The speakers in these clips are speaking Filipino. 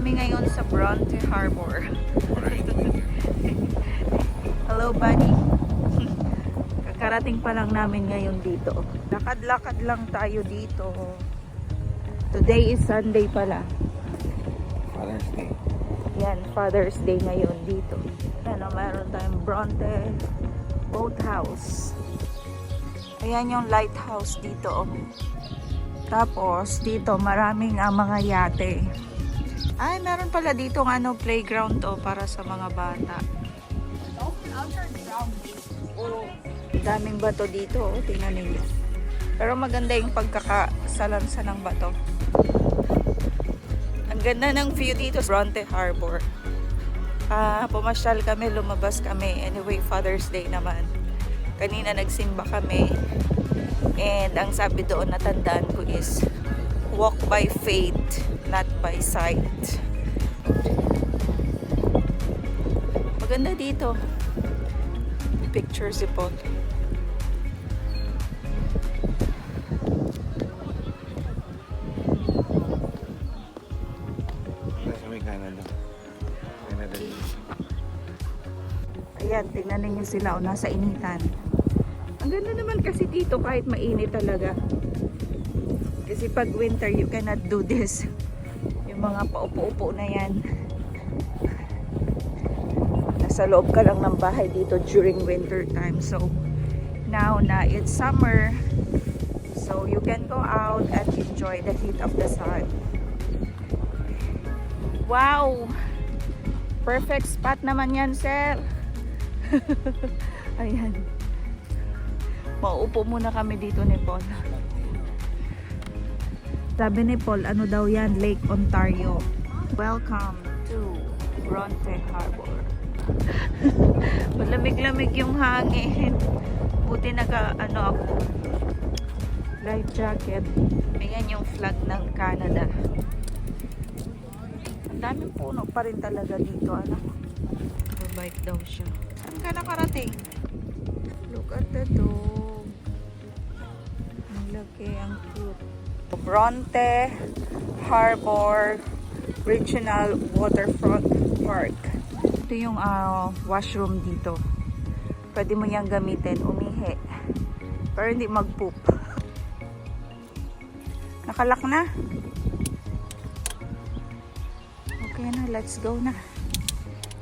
kami ngayon sa Bronte Harbor. Hello, buddy. Kakarating pa lang namin ngayon dito. Lakad-lakad lang tayo dito. Today is Sunday pala. Father's Day. Yan, Father's Day ngayon dito. Ano, mayroon tayong Bronte Boathouse. Ayan yung lighthouse dito. Tapos, dito maraming mga yate. Ay, meron pala dito ng playground to para sa mga bata. Daming bato dito, tingnan ninyo. Pero maganda yung pagkakasalansa ng bato. Ang ganda ng view dito sa Bronte Harbor. Pumasyal kami, lumabas kami. Anyway, Father's Day naman. Kanina nagsimba kami. And ang sabi doon, natandaan ko is, walk by faith, not by sight. Maganda dito. Picture si Paul. Kami Canada. Canada. Ayan, tingnan ninyo sila, nasa initan. Ang ganda naman kasi dito kahit mainit talaga. Kasi pag winter, you cannot do this. Yung mga paupo-upo na yan. Nasa loob ka lang ng bahay dito during winter time. So, now na it's summer, so you can go out and enjoy the heat of the sun. Wow! Perfect spot naman yan, sir. Ayan. Mauupo muna kami dito ni Paul. Sabi ni Paul, ano daw yan? Lake Ontario. Welcome to Bronte Harbor. Malamig-lamig yung hangin. Buti ako. Life jacket. Ayan yung flag ng Canada. Ang daming puno pa rin talaga dito. Bike daw siya. Saan ka nakarating? Look at the dog. Ang laki, ang cute. Bronte Harbor Regional Waterfront Park. Ito yung washroom dito. Pwede mo yang gamitin, umihi. Pero hindi mag-poop. Nakalak na. Okay na, let's go na.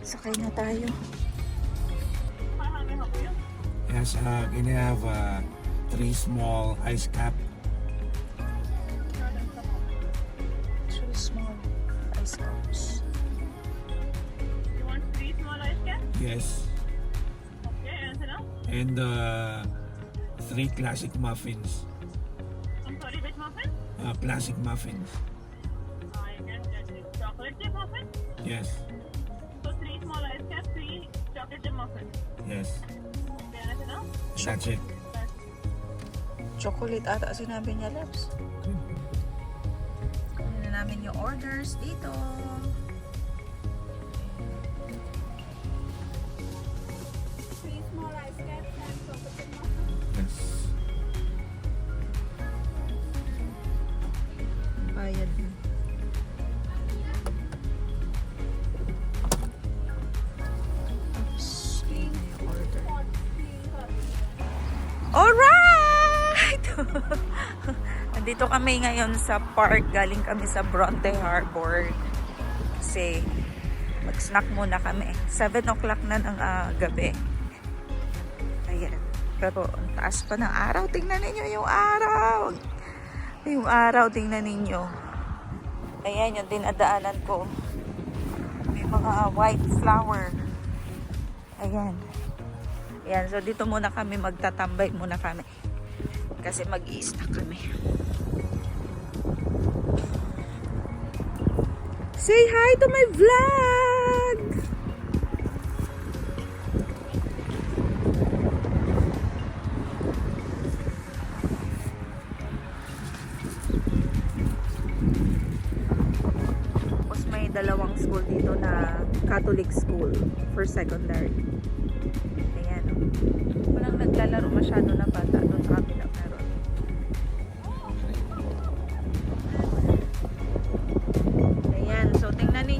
Sakay na tayo. Yes, can you have 3 small ice cap? 3 small ice cups. You want 3 small ice caps? Yes. Okay, anything else? And 3 classic muffins. I'm sorry, which muffin? Classic muffins. I can get it. Chocolate chip muffin? Yes. So 3 small ice caps, 3 chocolate chip muffins. Yes. Okay, anything else? That's it. Chocolate ata sinabi niya, Labs. Kunin na namin yung orders dito. Yes. Bayad na. Oops. Yun na yung order. Alright! Nandito kami ngayon sa park. Galing kami sa Bronte Harbor. Kasi mag-snack muna kami. 7 o'clock na ng gabi. Ayan. Pero ang taas pa ng araw. Tingnan ninyo yung araw. Yung araw, tingnan ninyo. Ayan yung dinadaanan ko. May mga white flower. Ayan. Ayan, so dito muna kami magtatambay muna kami. Kasi mag-i-snack kami. Say hi to my vlog! Tapos may dalawang school dito na Catholic school for secondary. Ayan. Walang naglalaro masyado na bata doon sa kabila meron. Ayan, so tingnan ninyo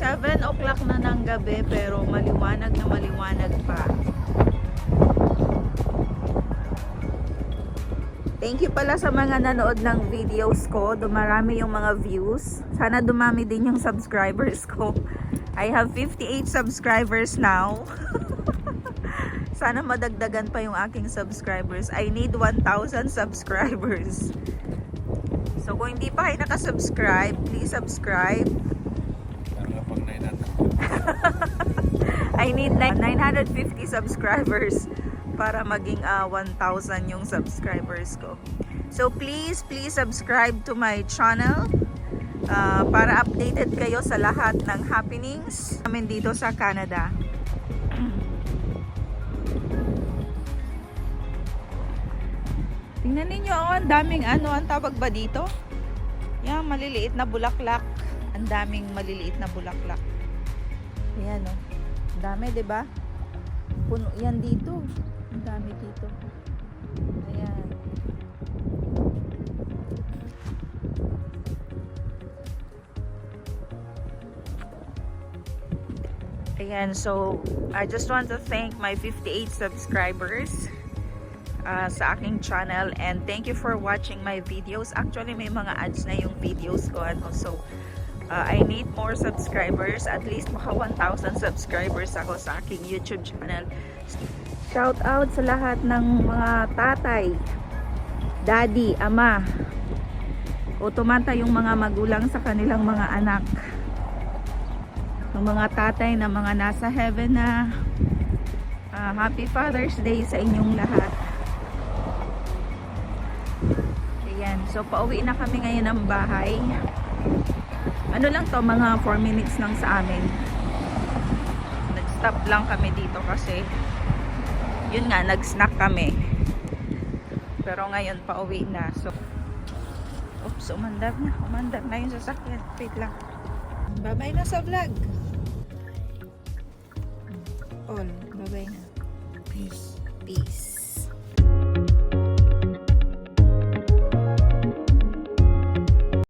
7 o'clock na ng gabi pero maliwanag na maliwanag pa. Thank you pala sa mga nanood ng videos ko. Dumarami yung mga views. Sana dumami din yung subscribers ko. I have 58 subscribers now. Sana madagdagan pa yung aking subscribers. I need 1,000 subscribers. So kung hindi pa kayo nakasubscribe, please subscribe. Para pag 900. I need 950 subscribers para maging 1,000 yung subscribers ko. So please subscribe to my channel para updated kayo sa lahat ng happenings namin dito sa Canada. Tingnan ninyo, ang daming ang tawag ba dito? Yan, maliliit na bulaklak. Ang daming maliliit na bulaklak. Ayan o. Ang dami, 'di ba? Puno yan dito. Ang dami dito. Ayan. Ayan, so I just want to thank my 58 subscribers sa aking channel, and thank you for watching my videos. Actually, may mga ads na yung videos ko, so I need more subscribers, at least maka 1,000 subscribers ako sa aking YouTube channel. Shout out sa lahat ng mga tatay, daddy, ama, o tumata yung mga magulang sa kanilang mga anak, yung mga tatay na mga nasa heaven na. Happy Father's Day sa inyong lahat. Ayan, so pauwi na kami ngayon ng bahay. Ano lang to, mga 4 minutes lang sa amin. Nag-stop lang kami dito kasi yun nga, nag-snack kami. Pero ngayon pauwi na. So oops, umandar na yung sasakyan. Wait lang. Bye-bye na sa vlog. All, bye-bye na. Peace. Peace.